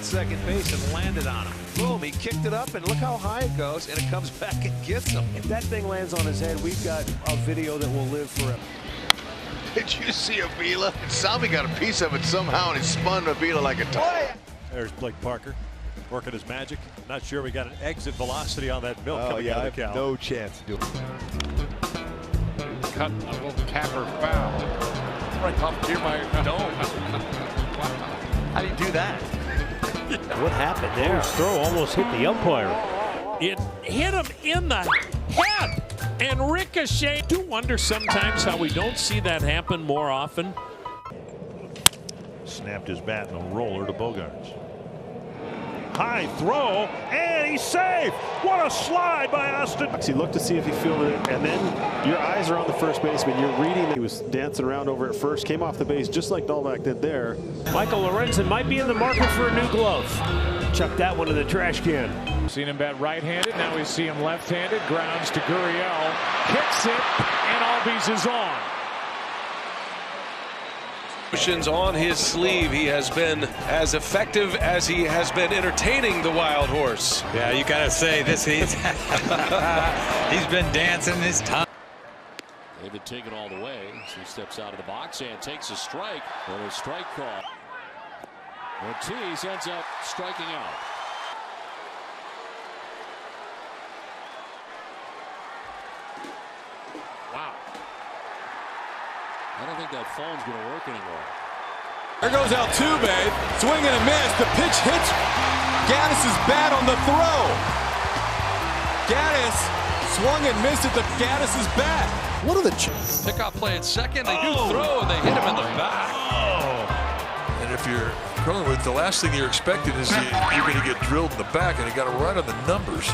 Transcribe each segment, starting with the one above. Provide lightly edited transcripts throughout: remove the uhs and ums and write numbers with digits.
second base and landed on him. Boom, he kicked it up, and look how high it goes, and it comes back and gets him. If that thing lands on his head, we've got a video that will live forever. Did you see Avila? Salvi got a piece of it somehow, and he spun Avila like a toy. There's Blake Parker working his magic. Not sure we got an exit velocity on that milk coming out of the cow. No chance to do it. Cut a little tap or foul. Right up to my dome. How do you do that? What happened there? His throw almost hit the umpire. It hit him in the head and ricocheted. I do wonder sometimes how we don't see that happen more often. Snapped his bat in a roller to Bogarts. High throw, and he's safe. What a slide by Austin. He looked to see if he fielded it, and then your eyes are on the first baseman. You're reading. He was dancing around over at first, came off the base just like Novak did there. Michael Lorenzen might be in the market for a new glove. Chuck that one in the trash can. Seen him bat right-handed. Now we see him left-handed. Grounds to Gurriel. Kicks it, and Albies is on. On his sleeve, he has been as effective as he has been entertaining the wild horse. Yeah, you gotta say this. He's been dancing his time. David taken all the way. So he steps out of the box and takes a strike. And a strike call. Ortiz ends up striking out. Wow. I don't think that phone's going to work anymore. There goes Altuve, swing and a miss. The pitch hits Gaddis's bat on the throw. Gaddis swung and missed at Gaddis's bat. What are the pickoff play at second? They do throw and they hit him in the back. And if you're Cronenworth, the last thing you're expecting is you're going to get drilled in the back, and you got to run on the numbers.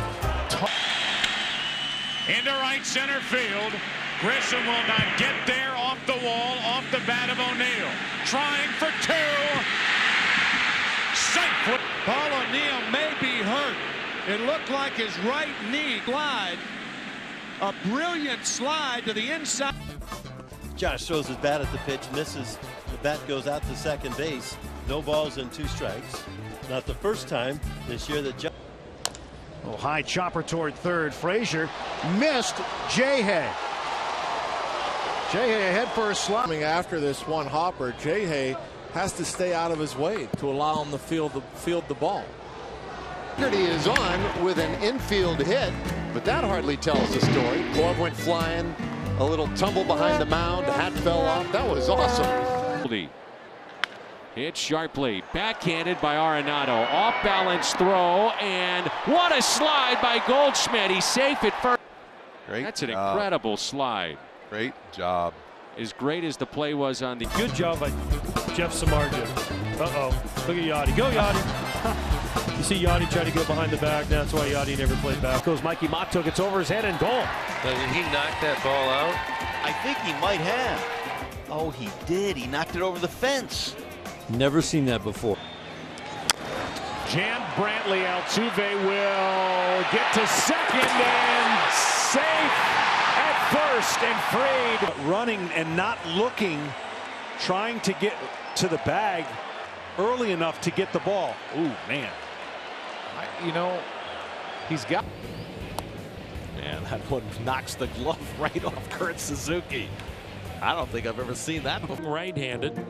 Into right center field. Grisham will not get there, off the wall, off the bat of O'Neill. Trying for two. Safe. Paul O'Neill may be hurt. It looked like his right knee glide. A brilliant slide to the inside. Josh throws his bat at the pitch, misses. The bat goes out to second base. No balls and 2 strikes. Not the first time this year that Josh. Oh, high chopper toward third. Frazier missed. J-Hay. J-Hay ahead for a slide. After this one hopper, J-Hay has to stay out of his way to allow him to field the ball. He is on with an infield hit, but that hardly tells the story. Glove went flying, a little tumble behind the mound, hat fell off. That was awesome. Hit sharply, backhanded by Arenado. Off balance throw, and what a slide by Goldschmidt. He's safe at first. Great. That's an incredible slide. Great job. As great as the play was on the. Good job by Jeff Samardzija. Uh-oh. Look at Yachty. Go, Yachty. You see Yachty try to go behind the back. That's why Yachty never played back. Goes Mikey Motto, gets over his head and goal. Did he knock that ball out? I think he might have. Oh, he did. He knocked it over the fence. Never seen that before. Jan Brantley, Altuve will get to second and safe at first and freed. Running and not looking, trying to get to the bag early enough to get the ball. Ooh, man. He's got. Man, that one knocks the glove right off Kurt Suzuki. I don't think I've ever seen that before. Right-handed.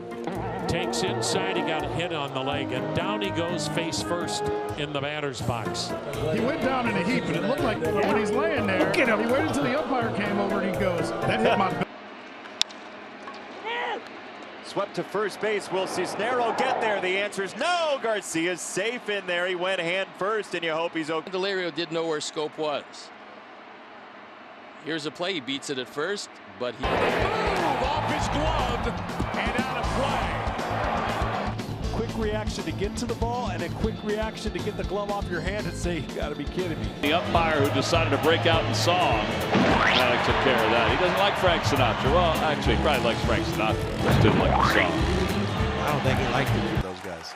Takes inside, he got a hit on the leg, and down he goes face first in the batter's box. He went down in a heap, and it looked like when he's laying there, he waited until the umpire came over and he goes, that hit my. Swept to first base. Will Cisnero get there? The answer is no. Garcia's safe in there. He went hand first, and you hope he's okay. Delario didn't know where Scope was. Here's a play. He beats it at first, but he. Move off his glove and out of play. Quick reaction to get to the ball and a quick reaction to get the glove off your hand and say, you got to be kidding me. The umpire who decided to break out in song took care of that. He doesn't like Frank Sinatra. Well, actually, he probably likes Frank Sinatra. Just didn't like the song. I don't think he liked it with those guys.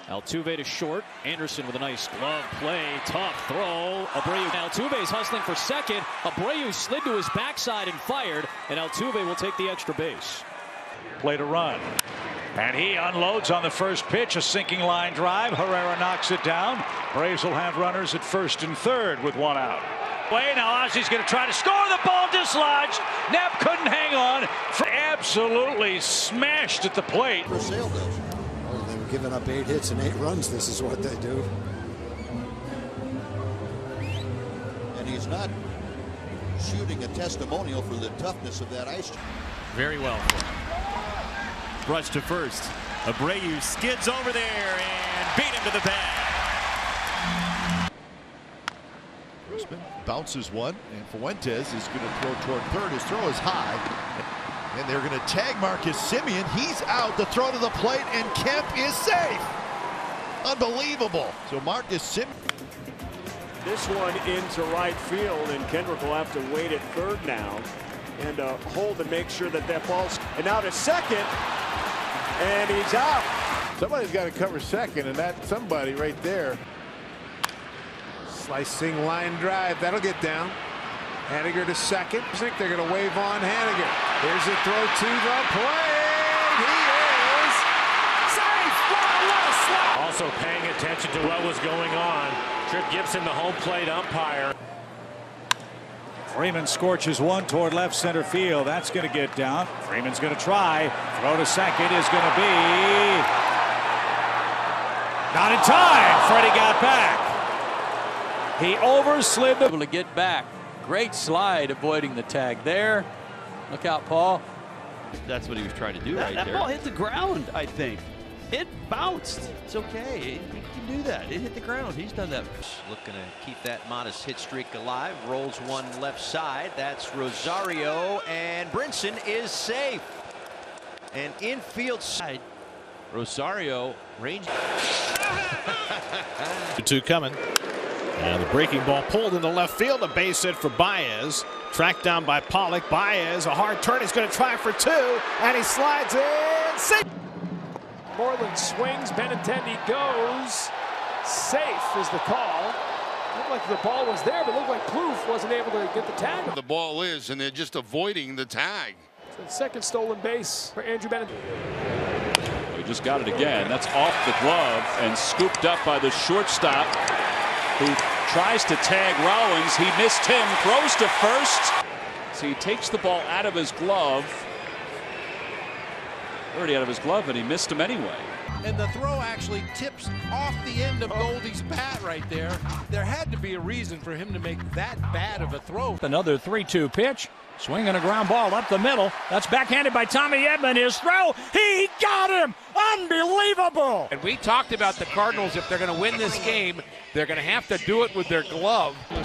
Altuve to short. Anderson with a nice glove play. Tough throw. Abreu. Altuve's hustling for second. Abreu slid to his backside and fired. And Altuve will take the extra base. Play to run. And he unloads on the first pitch, a sinking line drive. Herrera knocks it down. Braves will have runners at first and third with one out. Now Ozzy's going to try to score. The ball dislodged. Knapp couldn't hang on. Absolutely smashed at the plate. Brazil does. Oh, they were giving up 8 hits and 8 runs. This is what they do. And he's not shooting a testimonial for the toughness of that ice. Very well for him. Rush to first. Abreu skids over there and beat him to the bag. Bounces one, and Fuentes is going to throw toward third. His throw is high, and they're going to tag Marcus Semien. He's out. The throw to the plate, and Kemp is safe. Unbelievable. So Marcus Semien. This one into right field, and Kendrick will have to wait at third now and hold and make sure that that ball's. And now to second, and he's out. Somebody's got to cover second, and that somebody right there. Slicing line drive, that'll get down. Haniger to second. I think they're going to wave on Haniger. Here's a throw to the plate. He is safe. Also paying attention to what was going on. Trip Gibson, the home plate umpire. Freeman scorches one toward left center field. That's going to get down. Freeman's going to try. Throw to second is going to be not in time. Freddie got back. He overslid the. Able to get back. Great slide, avoiding the tag there. Look out, Paul. That's what he was trying to do right there. That ball hit the ground, I think. It bounced. It's okay. He can do that. It hit the ground. He's done that. Looking to keep that modest hit streak alive. Rolls one left side. That's Rosario, and Brinson is safe. And infield side. Rosario range. 2 coming. And the breaking ball pulled into left field. A base hit for Baez. Tracked down by Pollock. Baez, a hard turn. He's going to try for 2. And he slides in. Safe. Moreland swings. Benintendi goes. Safe is the call. Looked like the ball was there, but looked like Plouffe wasn't able to get the tag. The ball is, and they're just avoiding the tag. So second stolen base for Andrew Benintendi. He just got it again. That's off the glove and scooped up by the shortstop, who tries to tag Rollins. He missed him, throws to first. So he takes the ball out of his glove. Already out of his glove, and he missed him anyway. And the throw actually tips off the end of Goldie's bat right there. There had to be a reason for him to make that bad of a throw. Another 3-2 pitch. Swinging a ground ball up the middle. That's backhanded by Tommy Edman. His throw. He got him. Unbelievable. And we talked about the Cardinals. If they're going to win this game, they're going to have to do it with their glove. That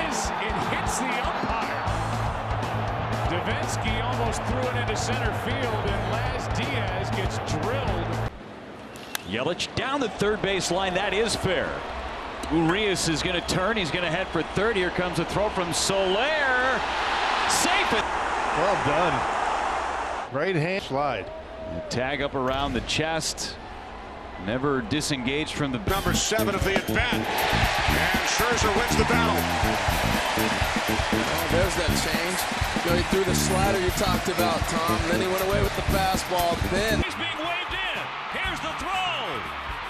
is, it hits the umpire. Davinsky almost threw it into center field, and Laz Diaz gets drilled. Yelich down the third base line. That is fair. Urias is going to turn. He's going to head for third. Here comes a throw from Soler. Safe it. Well done. Right hand slide. Tag up around the chest. Never disengaged from the number 7 of the at bat. And Scherzer wins the battle. Oh, there's that change. He threw the slider you talked about, Tom. Then he went away with the fastball. Then he's being waved in. Here's the throw.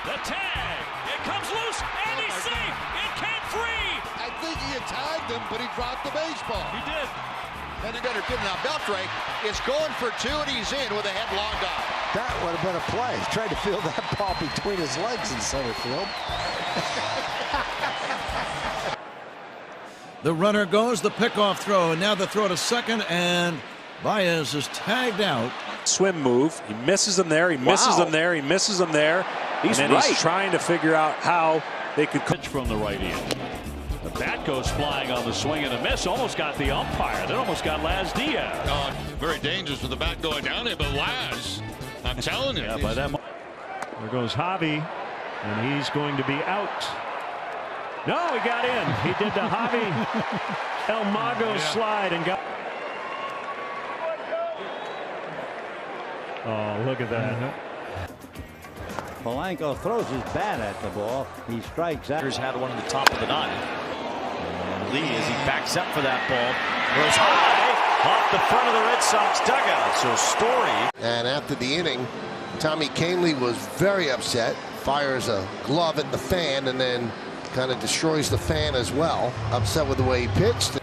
The tag. It comes loose, and he's safe. It came free. I think he had tagged him, but he dropped the baseball. He did. And they're going to give him now. Beltre is going for 2, and he's in with a headlong dive. That would have been a play. He tried to feel that ball between his legs in center field. The runner goes, the pickoff throw, and now the throw to second, and Baez is tagged out. Swim move. He misses him there. He misses him there. He misses him there. He's trying to figure out how they could pitch from the right end. The bat goes flying on the swing and a miss. Almost got the umpire. That almost got Laz Diaz. Very dangerous with the bat going down there, but Laz, I'm telling you. By that there goes Javi, and he's going to be out. No, he got in. He did the Javi El Mago slide and got. Oh, look at that. Polanco throws his bat at the ball. He strikes out. Had one at the top of the 9. And Lee, as he backs up for that ball, throws high. off the front of the Red Sox dugout. So Story. And after the inning, Tommy Kahnle was very upset, fires a glove at the fan, and then kind of destroys the fan as well. Upset with the way he pitched.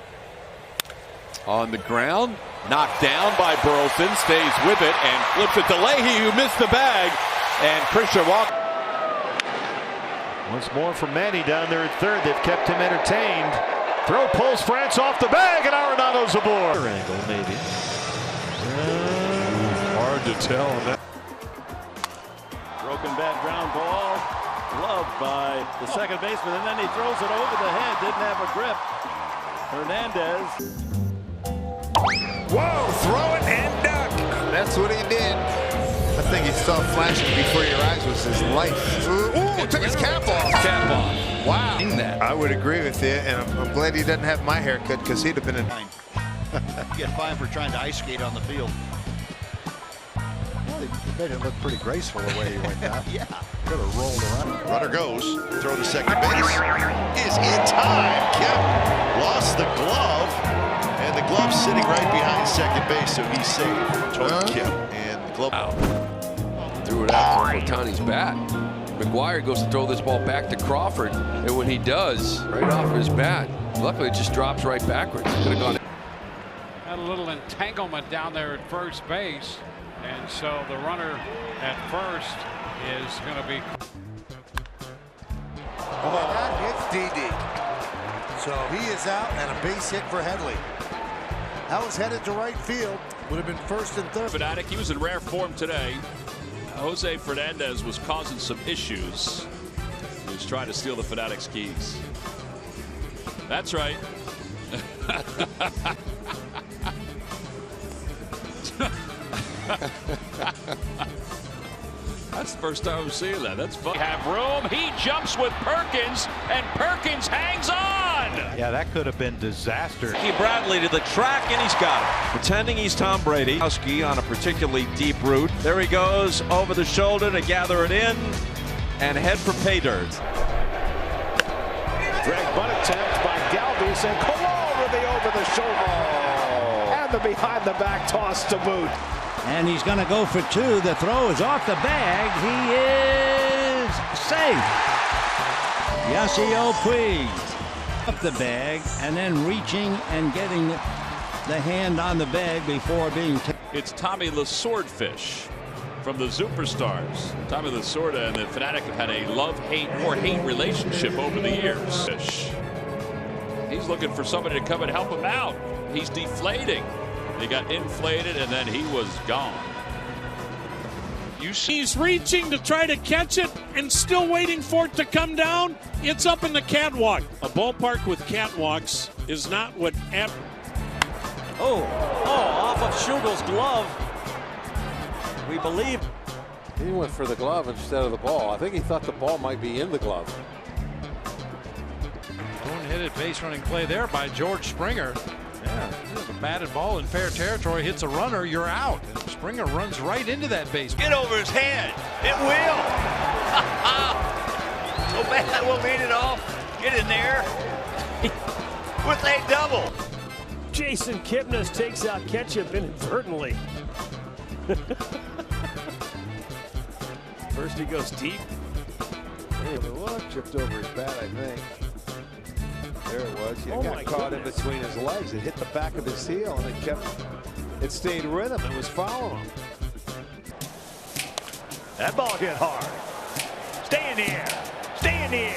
On the ground, knocked down by Burleson, stays with it and flips it to Leahy, who missed the bag, and Christian Walker. Once more from Manny down there at third. They've kept him entertained. Throw pulls France off the bag, and Arenado's aboard. Angle, maybe. Hard to tell. Broken bat ground ball. Gloved by the second baseman, and then he throws it over the head. Didn't have a grip. Hernandez. Whoa, throw it and duck. That's what he did. I think he saw flashing before your eyes was his life. Ooh, took his cap off. Cap off. Wow. I would agree with you, and I'm glad he doesn't have my haircut because he'd have been in. Get fined for trying to ice skate on the field. Well, he made it look pretty graceful the way he went down. Yeah. Could have rolled around. Runner goes, throw to second base. Is in time. Kemp lost the glove, and the glove's sitting right behind second base, so he's safe. Told Kemp, and the glove out. Threw it out to Ohtani's bat. McGuire goes to throw this ball back to Crawford, and when he does, right off his bat, luckily it just drops right backwards. Could have gone. Had a little entanglement down there at first base, and so the runner at first is going to be. That hits Didi. So he is out, and a base hit for Headley. That was headed to right field. Would have been first and third. Fanatic, he was in rare form today. Jose Fernandez was causing some issues. He was trying to steal the Fanatic's keys. That's right. That's the first time I'm seeing that. That's fun. Have room. He jumps with Perkins, and Perkins hangs on. Yeah, that could have been disaster. Bradley to the track, and he's got it. Pretending he's Tom Brady. Husky on a particularly deep route. There he goes over the shoulder to gather it in and head for pay dirt. Drag bunt attempt by Galvis, and Colon with the over the shoulder. And the behind the back toss to boot. And he's going to go for two. The throw is off the bag. He is safe. Yasiel Puig up the bag and then reaching and getting the hand on the bag before being taken. It's Tommy the Swordfish from the Superstars. Tommy the Sword and the Fanatic have had a love-hate or hate relationship over the years. He's looking for somebody to come and help him out. He's deflating. He got inflated, and then he was gone. He's reaching to try to catch it and still waiting for it to come down. It's up in the catwalk. A ballpark with catwalks is not what... off of Schugel's glove. We believe. He went for the glove instead of the ball. I think he thought the ball might be in the glove. Boneheaded base running play there by George Springer. Yeah, a batted ball in fair territory hits a runner, you're out. And Springer runs right into that base. Get over his head. It will. So bad we'll lead it off. Get in there. With a double. Jason Kipnis takes out Ketchup inadvertently. First he goes deep. Hey, the look chipped over his bat, I think. There it was. He got caught in between his legs. It hit the back of his heel, and it stayed with him. It was following him. That ball hit hard. Stay in the air. Stay in the air.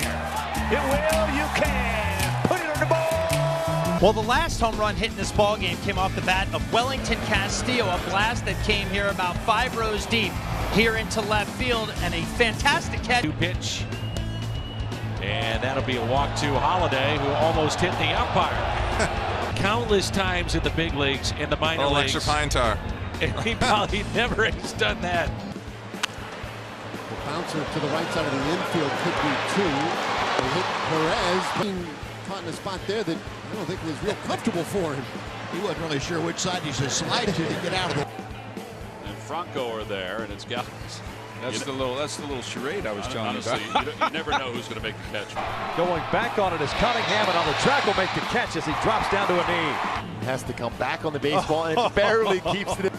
It will. You can. Put it on the ball. Well, the last home run hit in this ball game came off the bat of Wellington Castillo, a blast that came here about 5 rows deep here into left field, and a fantastic catch. Pitch. And that'll be a walk to Holiday, who almost hit the umpire. Countless times in the big leagues, in the minor leagues. Extra pine tar. And he probably never has done that. The bouncer to the right side of the infield could be two. They hit Perez, being caught in a spot there that I don't think was real comfortable for him. He wasn't really sure which side he should slide to get out of it. And Franco are there, and it's Galvis. That's the little charade I was telling you about. You never know who's going to make the catch. Going back on it is Cunningham, and on the track will make the catch as he drops down to a knee. He has to come back on the baseball and it barely keeps it.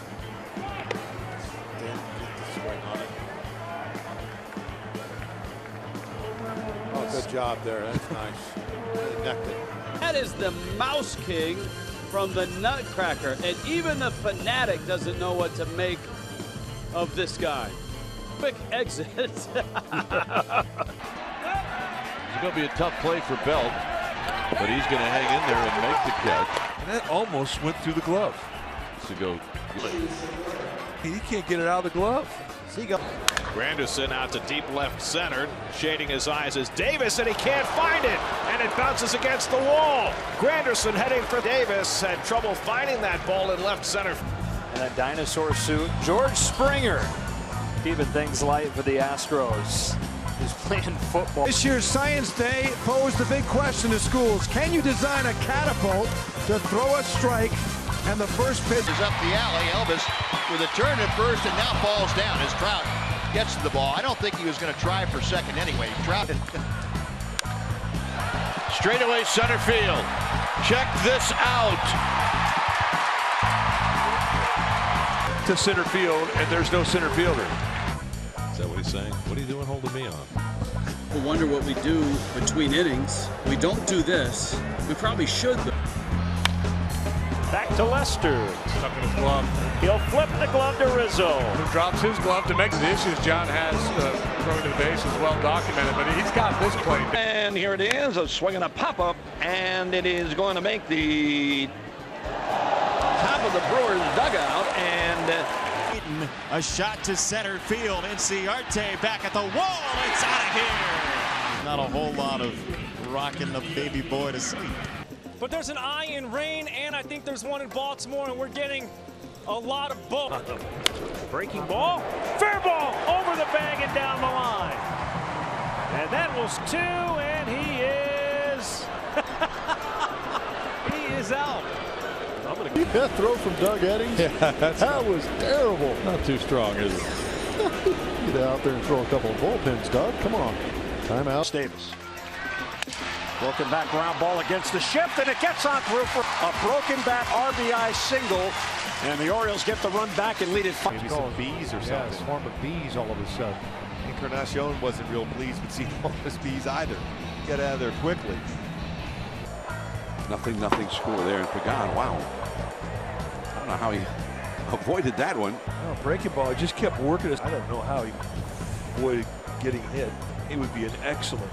Oh, good job there. That's nice. Really necked it. That is the Mouse King from the Nutcracker, and even the fanatic doesn't know what to make of this guy. Quick exit. It's going to be a tough play for Belt, but he's going to hang in there and make the catch. And that almost went through the glove. To go, he can't get it out of the glove. Granderson out to deep left center, shading his eyes as Davis, and he can't find it, and it bounces against the wall. Granderson heading for Davis, had trouble finding that ball in left center. And a dinosaur suit, George Springer, keeping things light for the Astros. He's playing football. This year's Science Day posed the big question to schools. Can you design a catapult to throw a strike? And the first pitch is up the alley. Elvis with a turn at first and now falls down as Trout gets to the ball. I don't think he was going to try for second anyway. Trout. Straightaway center field. Check this out. To center field, and there's no center fielder. Is that what he's saying? What are you doing holding me on? We'll wonder what we do between innings. We don't do this. We probably should. Back to Lester. Stuck in his glove. He'll flip the glove to Rizzo. Who drops his glove to make the issues John has throwing to the base is well documented, but he's got this plate. And here it is, a swing and a pop-up, and it is going to make the top of the Brewers dugout, and a shot to center field. Inciarte back at the wall. It's out of here. Not a whole lot of rocking the baby boy to sleep. But there's an eye in rain, and I think there's one in Baltimore, and we're getting a lot of both. Breaking ball, fair ball, over the bag and down the line. And that was two, and he is out. That throw from Doug Eddings, that was terrible. Not too strong, is it? Get out there and throw a couple of bullpens, Doug. Come on. Timeout. Davis. Broken back ground ball against the shift, and it gets on through for a broken back RBI single. And the Orioles get the run back and lead it 5. Maybe some bees or something. Yeah, a swarm of bees all of a sudden. Encarnacion wasn't real pleased with seeing all those bees either. Get out of there quickly. Nothing score there in Pagan. Wow. I don't know how he avoided that one. No, breaking ball just kept working. I don't know how he avoided getting hit. It would be an excellent.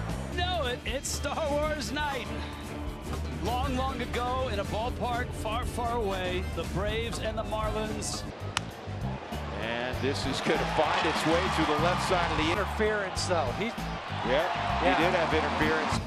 It's Star Wars night. Long ago in a ballpark far away, the Braves and the Marlins. And this is going to find its way to the left side of the interference, though. He did have interference.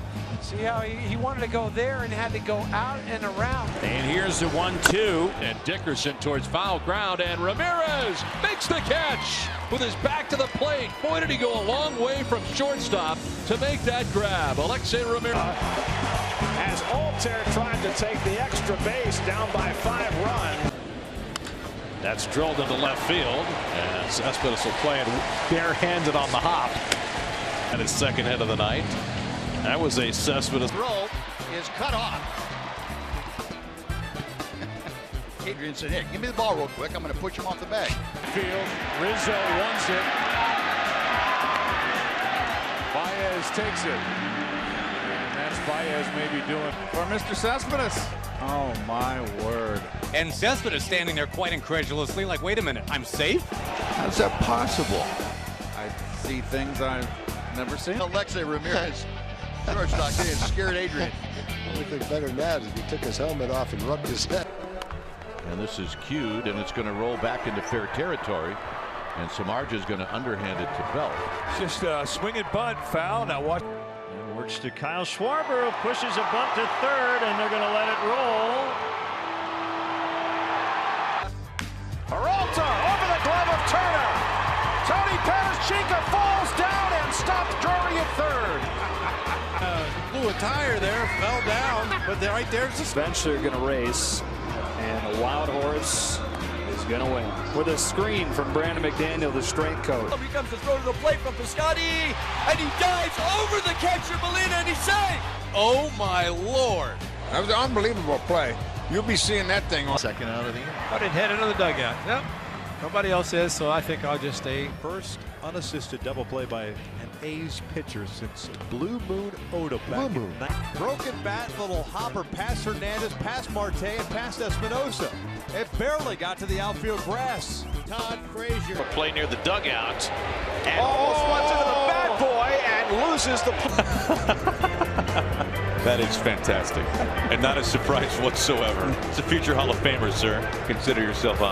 See how he wanted to go there and had to go out and around. And here's the 1-2. And Dickerson towards foul ground. And Ramirez makes the catch with his back to the plate. Boy, did he go a long way from shortstop to make that grab. Alexei Ramirez. As Altair tried to take the extra base down by 5 runs. That's drilled into left field. And Cespedes will play it barehanded on the hop. And his second hit of the night. That was a Cespedes. Throw is cut off. Adrian said, "Hey, give me the ball real quick. I'm going to push him off the bag." Field, Rizzo wants it. Baez takes it. And that's Baez maybe doing for Mr. Cespedes. Oh, my word. And Cespedes standing there quite incredulously like, wait a minute, I'm safe? How's that possible? I see things I've never seen. Alexei Ramirez, shortstop, getting scared Adrian. The only thing better than that is if he took his helmet off and rubbed his head. And this is cued, and it's going to roll back into fair territory. And Samardzija's going to underhand it to Belt. Just a swinging bunt foul. Now watch. And works to Kyle Schwarber, who pushes a bunt to third, and they're going to let it roll. Peralta over the glove of Turner. Tony Perez-Chica falls down and stops Drury at third. Blew a tire there, fell down, but right there's the Bench they're going to race, and a wild horse is going to win. With a screen from Brandon McDaniel, the strength coach. Here comes the throw to the plate from Piscotty, and he dives over the catcher, Molina, and he's safe. Oh, my Lord. That was an unbelievable play. You'll be seeing that thing on second out of the inning. I didn't head into the dugout. Yep. Nobody else is, so I think I'll just stay. First unassisted double play by an A's pitcher since Blue Moon Oda back in broken bat, little hopper past Hernandez, past Marte, and past Espinosa. It barely got to the outfield grass. Todd Frazier. A play near the dugout. And almost runs into the bat boy and loses the That is fantastic. And not a surprise whatsoever. It's a future Hall of Famer, sir. Consider yourself on.